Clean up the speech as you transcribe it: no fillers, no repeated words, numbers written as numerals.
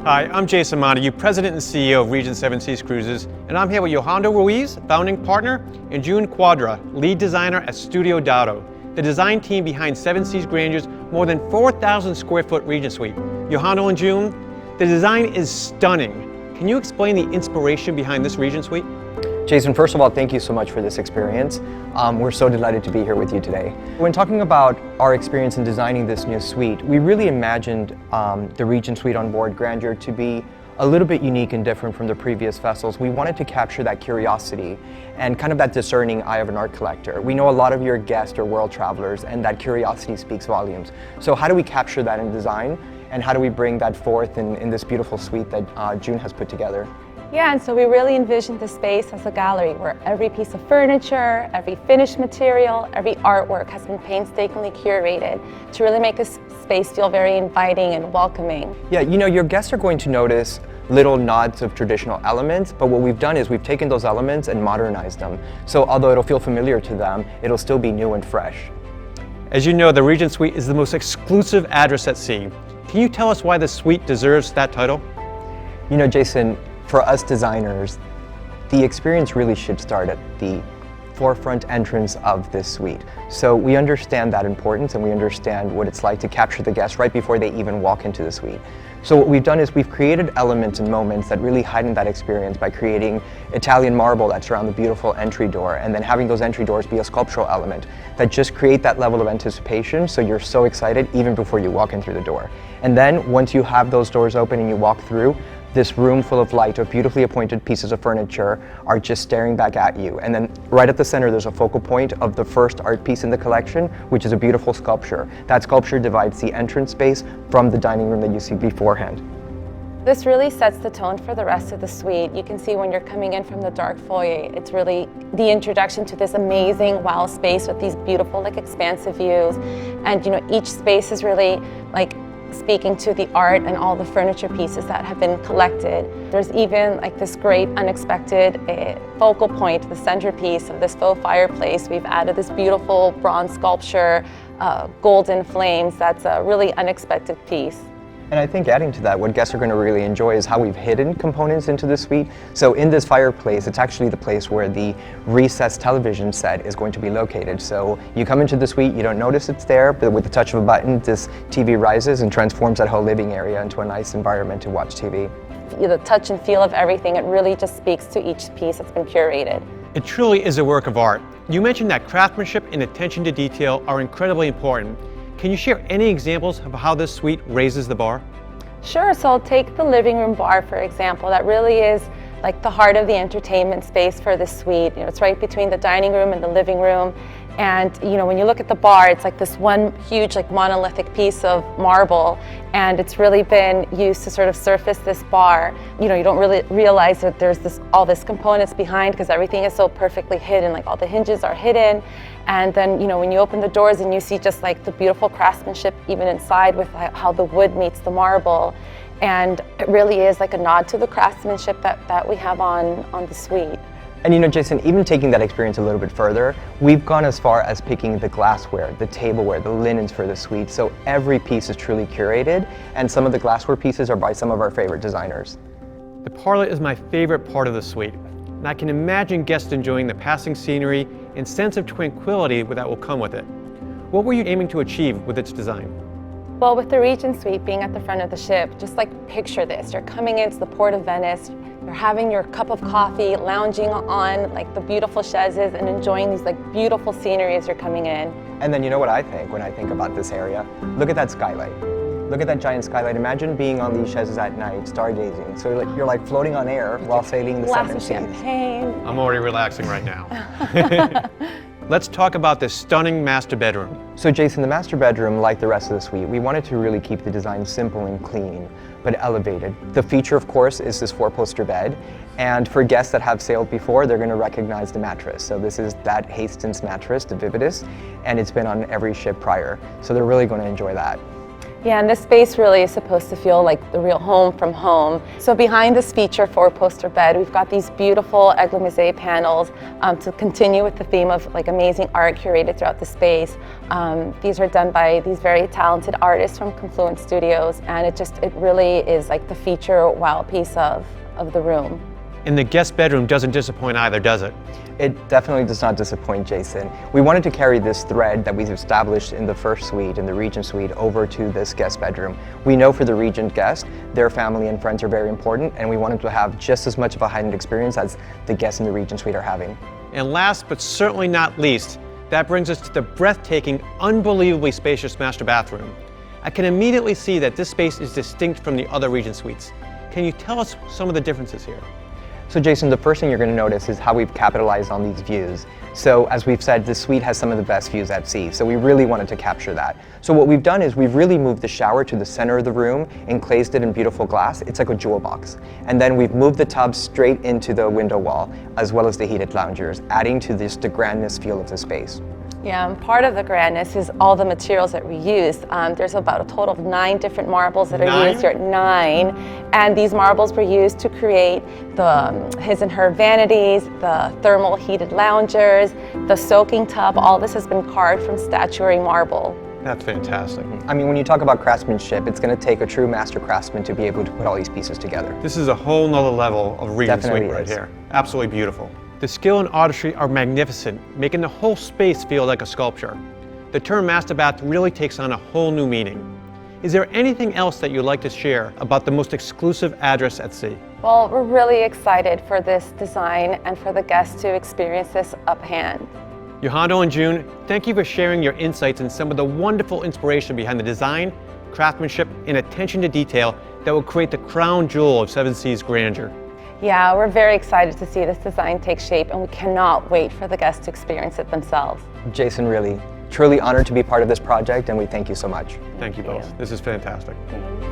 Hi, I'm Jason Montague, President and CEO of Regent Seven Seas Cruises, and I'm here with Johanna Ruiz, founding partner, and June Quadra, lead designer at Studio DADO, the design team behind Seven Seas Grandeur's more than 4,000 square foot Regent Suite. Johanna and June, the design is stunning. Can you explain the inspiration behind this Regent Suite? Jason, first of all, thank you so much for this experience. We're so delighted to be here with you today. When talking about our experience in designing this new suite, we really imagined the Regent Suite on board Grandeur to be a little bit unique and different from the previous vessels. We wanted to capture that curiosity and kind of that discerning eye of an art collector. We know a lot of your guests are world travelers, and that curiosity speaks volumes. So how do we capture that in design, and how do we bring that forth in this beautiful suite that June has put together? Yeah, and so we really envisioned the space as a gallery where every piece of furniture, every finished material, every artwork has been painstakingly curated to really make this space feel very inviting and welcoming. Yeah, you know, your guests are going to notice little nods of traditional elements, but what we've done is we've taken those elements and modernized them. So although it'll feel familiar to them, it'll still be new and fresh. As you know, the Regent Suite is the most exclusive address at sea. Can you tell us why the suite deserves that title? You know, Jason, for us designers, the experience really should start at the forefront entrance of this suite. So we understand that importance, and we understand what it's like to capture the guests right before they even walk into the suite. So what we've done is we've created elements and moments that really heighten that experience by creating Italian marble that's around the beautiful entry door, and then having those entry doors be a sculptural element that just create that level of anticipation, so you're so excited even before you walk in through the door. And then once you have those doors open and you walk through, this room full of light of beautifully appointed pieces of furniture are just staring back at you. And then right at the center, there's a focal point of the first art piece in the collection, which is a beautiful sculpture. That sculpture divides the entrance space from the dining room that you see beforehand. This really sets the tone for the rest of the suite. You can see when you're coming in from the dark foyer, it's really the introduction to this amazing wow space with these beautiful, expansive views. And each space is really speaking to the art and all the furniture pieces that have been collected. There's even this great unexpected focal point, the centerpiece of this faux fireplace. We've added this beautiful bronze sculpture, golden flames. That's a really unexpected piece. And I think adding to that, what guests are going to really enjoy is how we've hidden components into the suite. So in this fireplace, it's actually the place where the recessed television set is going to be located. So you come into the suite, you don't notice it's there, but with the touch of a button, this TV rises and transforms that whole living area into a nice environment to watch TV. The touch and feel of everything, it really just speaks to each piece that's been curated. It truly is a work of art. You mentioned that craftsmanship and attention to detail are incredibly important. Can you share any examples of how this suite raises the bar? Sure, so I'll take the living room bar, for example. That really is the heart of the entertainment space for the suite. It's right between the dining room and the living room. And when you look at the bar, it's this one huge monolithic piece of marble, and it's really been used to sort of surface this bar. You don't really realize that there's all this components behind, because everything is so perfectly hidden, all the hinges are hidden. And then when you open the doors and you see just the beautiful craftsmanship even inside with how the wood meets the marble. And it really is a nod to the craftsmanship that we have on the suite. And Jason, even taking that experience a little bit further, we've gone as far as picking the glassware, the tableware, the linens for the suite. So every piece is truly curated, and some of the glassware pieces are by some of our favorite designers. The parlor is my favorite part of the suite, and I can imagine guests enjoying the passing scenery and sense of tranquility that will come with it. What were you aiming to achieve with its design? Well, with the Regent Suite being at the front of the ship, just picture this. You're coming into the port of Venice, you're having your cup of coffee, lounging on the beautiful chaises and enjoying these beautiful scenery as you're coming in. And then you know what I think when I think about this area? Look at that skylight. Look at that giant skylight. Imagine being on these chaises at night, stargazing. So you're floating on air while sailing the seven seas. Champagne. I'm already relaxing right now. Let's talk about this stunning master bedroom. So Jason, the master bedroom, like the rest of the suite, we wanted to really keep the design simple and clean, but elevated. The feature, of course, is this 4-poster bed. And for guests that have sailed before, they're going to recognize the mattress. So this is that Hastings mattress, the Vividus, and it's been on every ship prior. So they're really going to enjoy that. Yeah, and this space really is supposed to feel like the real home from home. So behind this feature 4-poster bed, we've got these beautiful aigle-maze panels to continue with the theme of like amazing art curated throughout the space. These are done by these very talented artists from Confluent Studios, and it really is like the feature wow piece of the room. And the guest bedroom doesn't disappoint either, does it? It definitely does not disappoint, Jason. We wanted to carry this thread that we've established in the first suite, in the Regent Suite, over to this guest bedroom. We know for the Regent guest, their family and friends are very important, and we wanted to have just as much of a heightened experience as the guests in the Regent Suite are having. And last but certainly not least, that brings us to the breathtaking, unbelievably spacious master bathroom. I can immediately see that this space is distinct from the other Regent Suites. Can you tell us some of the differences here? So Jason, the first thing you're going to notice is how we've capitalized on these views. So as we've said, this suite has some of the best views at sea, so we really wanted to capture that. So what we've done is we've really moved the shower to the center of the room, enclosed it in beautiful glass. It's like a jewel box. And then we've moved the tub straight into the window wall, as well as the heated loungers, adding to this the grandness feel of the space. Yeah, and part of the grandness is all the materials that we use. There's about a total of 9 different marbles that are used here, 9. And these marbles were used to create the his and her vanities, the thermal heated loungers, the soaking tub. All this has been carved from statuary marble. That's fantastic. I mean, when you talk about craftsmanship, it's going to take a true master craftsman to be able to put all these pieces together. This is a whole nother level of Regent Suite Definitely right is. here. Absolutely beautiful. The skill and artistry are magnificent, making the whole space feel like a sculpture. The term master bath really takes on a whole new meaning. Is there anything else that you'd like to share about the most exclusive address at sea? Well, we're really excited for this design and for the guests to experience this up hand. Yohando and June, thank you for sharing your insights and some of the wonderful inspiration behind the design, craftsmanship, and attention to detail that will create the crown jewel of Seven Seas Grandeur. Yeah, we're very excited to see this design take shape, and we cannot wait for the guests to experience it themselves. Jason, really, truly honored to be part of this project, and we thank you so much. Thank you both. This is fantastic. Thank you.